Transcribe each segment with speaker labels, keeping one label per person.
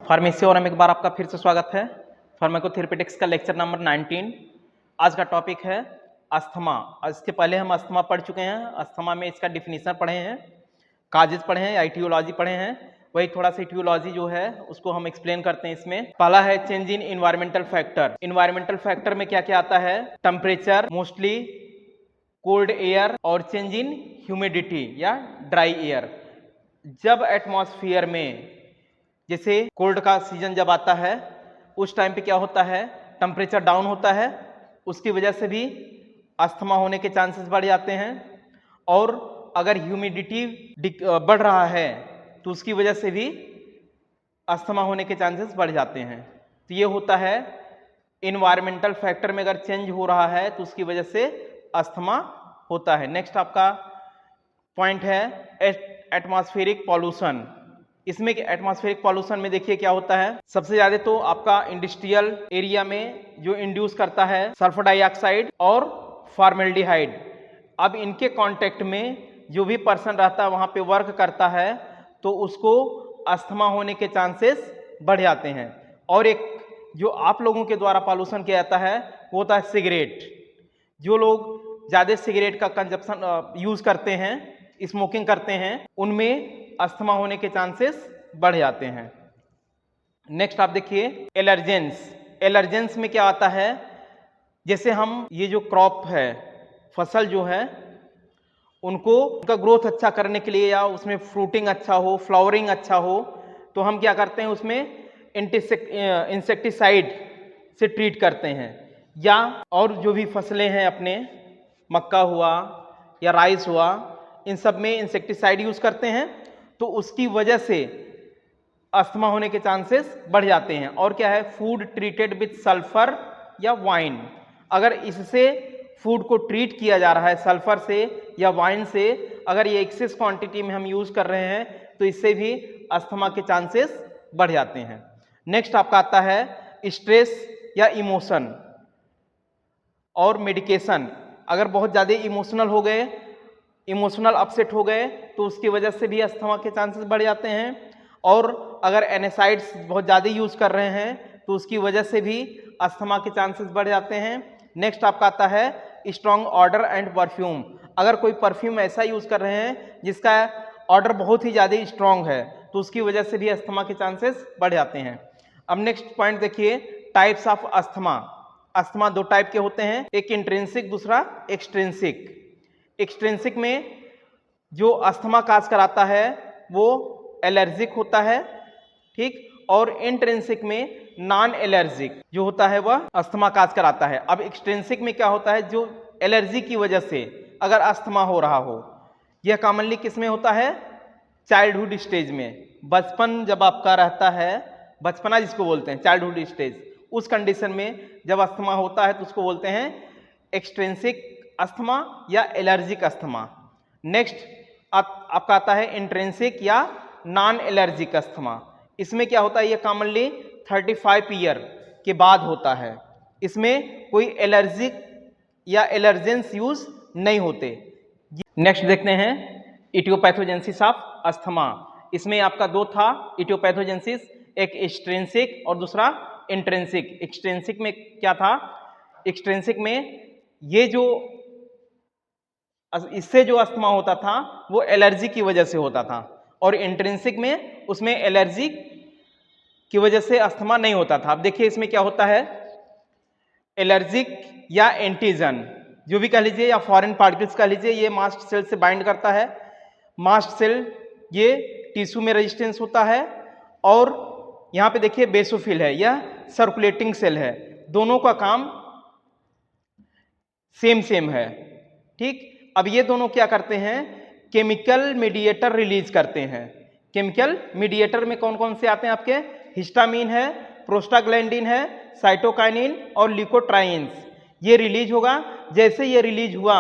Speaker 1: Pharmacy और में एक बार आपका फिर से स्वागत है। फार्माकोथेरेपेटिक्स का लेक्चर नंबर 19। आज का टॉपिक है अस्थमा। इसके पहले हम अस्थमा पढ़ चुके हैं। अस्थमा में इसका डिफिनीशन पढ़े हैं, काजेज पढ़े हैं, आइटियोलॉजी पढ़े हैं। वही थोड़ा सा इटियोलॉजी जो है उसको हम एक्सप्लेन करते हैं। इसमें पहला है change in environmental factor. Environmental factor में क्या क्या आता है? टेम्परेचर, मोस्टली कोल्ड एयर, और चेंज इन ह्यूमिडिटी या ड्राई एयर। जब एटमॉस्फेयर में जैसे कोल्ड का सीजन जब आता है उस टाइम पे क्या होता है, टेम्परेचर डाउन होता है, उसकी वजह से भी अस्थमा होने के चांसेस बढ़ जाते हैं। और अगर ह्यूमिडिटी बढ़ रहा है तो उसकी वजह से भी अस्थमा होने के चांसेस बढ़ जाते हैं। तो ये होता है इन्वायरमेंटल फैक्टर में अगर चेंज हो रहा है तो उसकी वजह से अस्थमा होता है। नेक्स्ट आपका पॉइंट है एटमॉस्फेरिक पॉल्यूशन। इसमें एटमॉस्फेरिक पॉल्यूशन में देखिए क्या होता है। सबसे ज्यादा तो आपका इंडस्ट्रियल एरिया में जो इंड्यूस करता है सल्फर डाइऑक्साइड और फॉर्मेल्डिहाइड। अब इनके कांटेक्ट में जो भी पर्सन रहता है वहां पे वर्क करता है तो उसको अस्थमा होने के चांसेस बढ़ जाते हैं। और एक जो आप लोगों के द्वारा पॉल्यूशन किया जाता है वो होता है सिगरेट। जो लोग ज्यादा सिगरेट का कंजप्शन यूज करते हैं, स्मोकिंग करते हैं, उनमें अस्थमा होने के चांसेस बढ़ जाते हैं। नेक्स्ट आप देखिए एलर्जेंस। एलर्जेंस में क्या आता है, जैसे हम ये जो क्रॉप है, फसल जो है, उनका ग्रोथ अच्छा करने के लिए या उसमें फ्रूटिंग अच्छा हो, फ्लावरिंग अच्छा हो, तो हम क्या करते हैं उसमें इंसेक्टिसाइड से ट्रीट करते हैं। या और जो भी फसलें हैं अपने, मक्का हुआ या राइस हुआ, इन सब में इंसेक्टिसाइड यूज करते हैं तो उसकी वजह से अस्थमा होने के चांसेस बढ़ जाते हैं। और क्या है, फूड ट्रीटेड विथ सल्फर या वाइन। अगर इससे फूड को ट्रीट किया जा रहा है सल्फर से या वाइन से, अगर ये एक्सेस क्वांटिटी में हम यूज कर रहे हैं तो इससे भी अस्थमा के चांसेस बढ़ जाते हैं। नेक्स्ट आपका आता है स्ट्रेस या इमोशन और मेडिकेशन। अगर बहुत ज़्यादा इमोशनल हो गए, इमोशनल अपसेट हो गए तो उसकी वजह से भी अस्थमा के चांसेस बढ़ जाते हैं। और अगर एनेसाइड्स बहुत ज़्यादा यूज कर रहे हैं तो उसकी वजह से भी अस्थमा के चांसेस बढ़ जाते हैं। नेक्स्ट आपका आता है स्ट्रॉन्ग ऑर्डर एंड परफ्यूम। अगर कोई परफ्यूम ऐसा यूज कर रहे हैं जिसका ऑर्डर बहुत ही ज़्यादा स्ट्रॉन्ग है तो उसकी वजह से भी अस्थमा के चांसेस बढ़ जाते हैं। अब नेक्स्ट पॉइंट देखिए टाइप्स ऑफ अस्थमा। अस्थमा दो टाइप के होते हैं, एक इंट्रिंसिक, दूसरा एक्सट्रिंसिक। एक्सट्रिंसिक में जो अस्थमा काज कराता है वो एलर्जिक होता है, ठीक, और इंट्रिंसिक में नॉन एलर्जिक जो होता है वह अस्थमा काज कराता है। अब एक्सट्रिंसिक में क्या होता है, जो एलर्जी की वजह से अगर अस्थमा हो रहा हो, यह कॉमनली किस में होता है, चाइल्डहुड स्टेज में। बचपन जब आपका रहता है, बचपना जिसको बोलते हैं चाइल्डहुड स्टेज, उस कंडीशन में जब अस्थमा होता है तो उसको बोलते हैं एक्सट्रिंसिक अस्थमा या एलर्जिक अस्थमा। नेक्स्ट आपका आता है इंट्रिंसिक या नॉन एलर्जिक अस्थमा। इसमें क्या होता है, ये कॉमनली 35 ईयर के बाद होता है। इसमें कोई एलर्जिक या एलर्जेंस यूज नहीं होते। नेक्स्ट देखते हैं इटियोपैथोजेंसिस ऑफ अस्थमा। इसमें आपका दो था इटियोपैथोजेंसिस, एक एक्सट्रिंसिक और दूसरा इंट्रिंसिक। एक्सट्रिंसिक में क्या था, एक्सट्रिंसिक में ये जो इससे जो अस्थमा होता था वो एलर्जी की वजह से होता था, और इंट्रिंसिक में उसमें एलर्जी की वजह से अस्थमा नहीं होता था। अब देखिए इसमें क्या होता है, एलर्जिक या एंटीजन जो भी कह लीजिए या फॉरेन पार्टिकल्स कह लीजिए, ये मास्ट सेल से बाइंड करता है। मास्ट सेल ये टिश्यू में रेजिस्टेंस होता है, और यहाँ पे देखिए बेसोफिल है, यह सर्कुलेटिंग सेल है। दोनों का काम सेम है, ठीक। अब ये दोनों क्या करते हैं, केमिकल मीडिएटर रिलीज करते हैं। केमिकल मीडिएटर में कौन कौन से आते हैं आपके, हिस्टामिन है, प्रोस्टाग्लैंडिन है, साइटोकाइनिन और ल्यूकोट्राइन्स। ये रिलीज होगा। जैसे ये रिलीज हुआ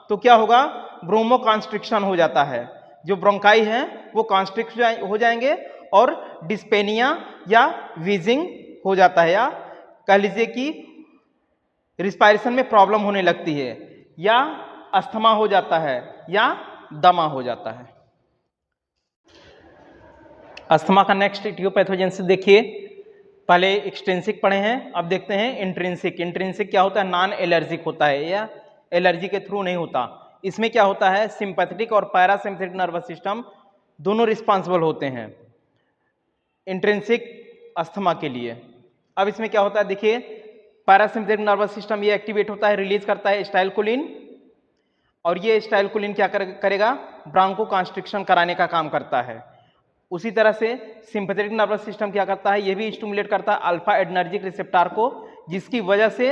Speaker 1: तो क्या होगा, ब्रोमो कॉन्स्ट्रिक्शन हो जाता है, जो ब्रोंकाई है वो कॉन्स्ट्रिक्ट हो जाएंगे और डिस्पेनिया या वीजिंग हो जाता है, या कह लीजिए कि रिस्पायरेशन में प्रॉब्लम होने लगती है, या अस्थमा हो जाता है, या दमा हो जाता है। अस्थमा का नेक्स्ट इटियोपैथोजन से देखिए, पहले एक्सटेंसिक पढ़े हैं, अब देखते हैं इंट्रिंसिक। इंट्रिंसिक क्या होता है? नॉन एलर्जिक होता है या एलर्जी के थ्रू नहीं होता। इसमें क्या होता है? सिंपैथेटिक और पैरासिम्पैथेटिक नर्वस सिस्टम दोनों रिस्पॉन्सिबल होते हैं इंट्रिंसिक अस्थमा के लिए। अब इसमें क्या होता है देखिए, पैरासिम्पैथेटिक नर्वस सिस्टम ये एक्टिवेट होता है, रिलीज करता है स्टाइलकोलिन, और ये स्टाइलकोलिन क्या करेगा? ब्रांको कॉन्स्ट्रिक्शन कराने का काम करता है। उसी तरह से सिंपैथेटिक नर्वस सिस्टम क्या करता है? ये भी स्टिमुलेट करता है अल्फा एड्रेनर्जिक रिसेप्टर को, जिसकी वजह से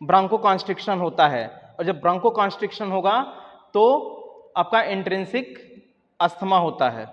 Speaker 1: ब्रांको कॉन्स्ट्रिक्शन होता है। और जब ब्रांको कॉन्स्ट्रिक्शन होगा तो आपका इंट्रिंसिक अस्थमा होता है।